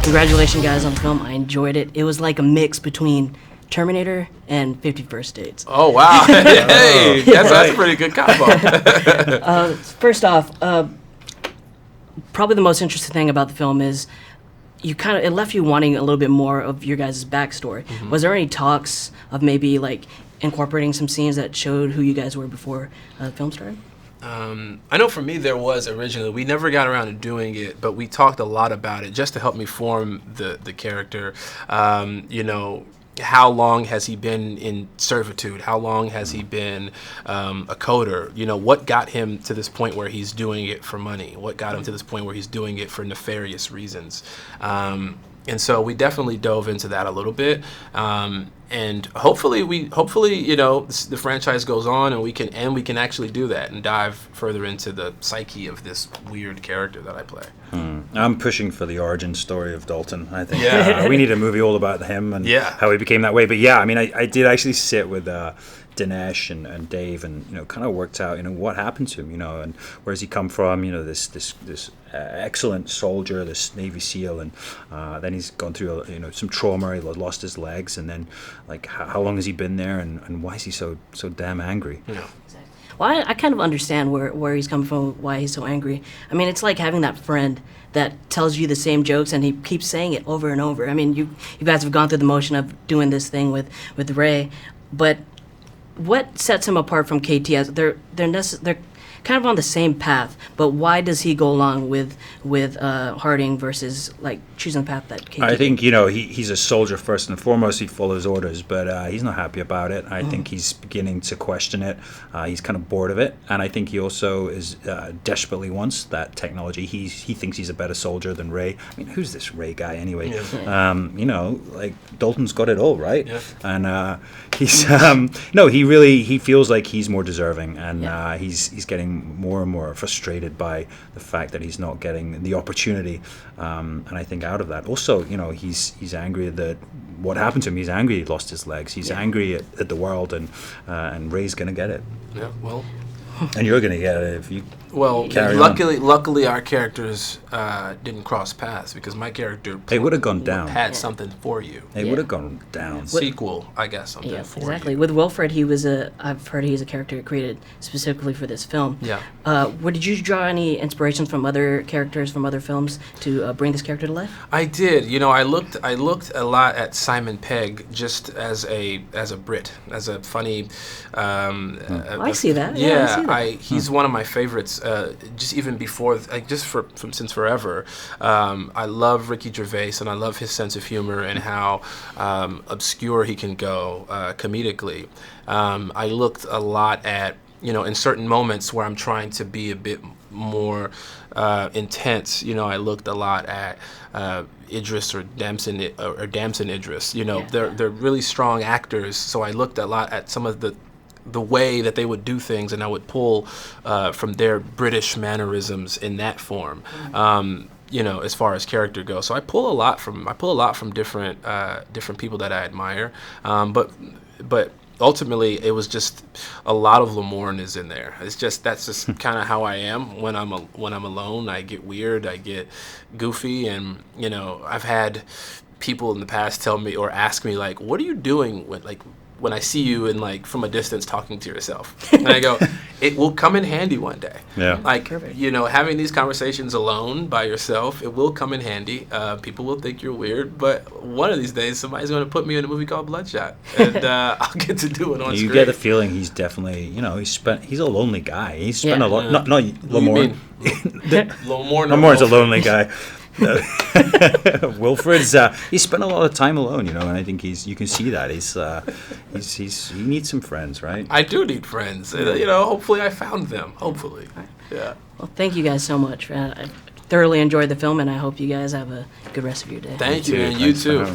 Congratulations, guys, on the film. I enjoyed it. It was like a mix between Terminator and 50 First Dates. Oh, wow. Hey, that's a pretty good combo. First off, probably the most interesting thing about the film is it left you wanting a little bit more of your guys' backstory. Mm-hmm. Was there any talks of maybe like incorporating some scenes that showed who you guys were before the film started? I know for me there was originally. We never got around to doing it, but we talked a lot about it just to help me form the character. How long has he been in servitude? How long has he been a coder? What got him to this point where he's doing it for money? What got him to this point where he's doing it for nefarious reasons? And so we definitely dove into that a little bit. And hopefully, the franchise goes on, and we can actually do that and dive further into the psyche of this weird character that I play. I'm pushing for the origin story of Dalton. I think we need a movie all about him and how he became that way. But yeah, I mean, I did actually sit with Dinesh and Dave, and kind of worked out what happened to him, and where does he come from? This excellent soldier, this Navy SEAL, and then he's gone through some trauma. He lost his legs, and then like how long has he been there, and why is he so damn angry? Yeah. Exactly. Well, I kind of understand where he's coming from, why he's so angry. I mean, it's like having that friend that tells you the same jokes and he keeps saying it over and over. I mean, you guys have gone through the motion of doing this thing with Ray, but what sets him apart from KT? As they're kind of on the same path, but why does he go along with Harding versus like choosing the path that KT? I think he's a soldier first and foremost. He follows orders, but he's not happy about it. I think he's beginning to question it. He's kind of bored of it, and I think he also is desperately wants that technology. He thinks he's a better soldier than Ray. I mean, who's this Ray guy anyway? Yeah. Like Dalton's got it all right, yeah. And he's he feels like he's more deserving, and he's getting more and more frustrated by the fact that he's not getting the opportunity, and I think out of that also he's angry that what happened to him. He's angry he lost his legs. He's angry at the world, and Ray's gonna get it. Yeah, well, and you're gonna get it if you luckily our characters didn't cross paths, because my character they would have gone down. Had something for you. They would have gone down. Sequel, I guess, something for exactly. you. With Wilfred, I've heard he's a character created specifically for this film. Yeah. Did you draw any inspirations from other characters from other films to bring this character to life? I did. I looked a lot at Simon Pegg just as a Brit, as a funny. I see that. Yeah, I see that. He's one of my favorites. Just even before, since forever, I love Ricky Gervais, and I love his sense of humor and how obscure he can go comedically. I looked a lot at in certain moments where I'm trying to be a bit more intense. I looked a lot at Idris or Damson Idris. They're really strong actors, so I looked a lot at some of the way that they would do things, and I would pull from their British mannerisms in that form. As far as character goes, so I pull a lot from different people that I admire. But ultimately, it was just a lot of Lamorne is in there. That's just kind of how I am when I'm alone. I get weird, I get goofy, and I've had people in the past tell me or ask me like, "What are you doing when I see you and from a distance talking to yourself?" And I go, it will come in handy one day. Yeah. Having these conversations alone by yourself, it will come in handy. People will think you're weird, but one of these days somebody's going to put me in a movie called Bloodshot, and I'll get to do it on screen. You get the feeling he's definitely, he's a lonely guy. He's spent a lot, not Lamorne. Lamorne's a lonely guy. Wilfred's he spent a lot of time alone, and I think you can see that he needs some friends, right? I do need friends. Hopefully I found them. Hopefully, yeah. Well, thank you guys so much. I thoroughly enjoyed the film, and I hope you guys have a good rest of your day. Thank you, and you too.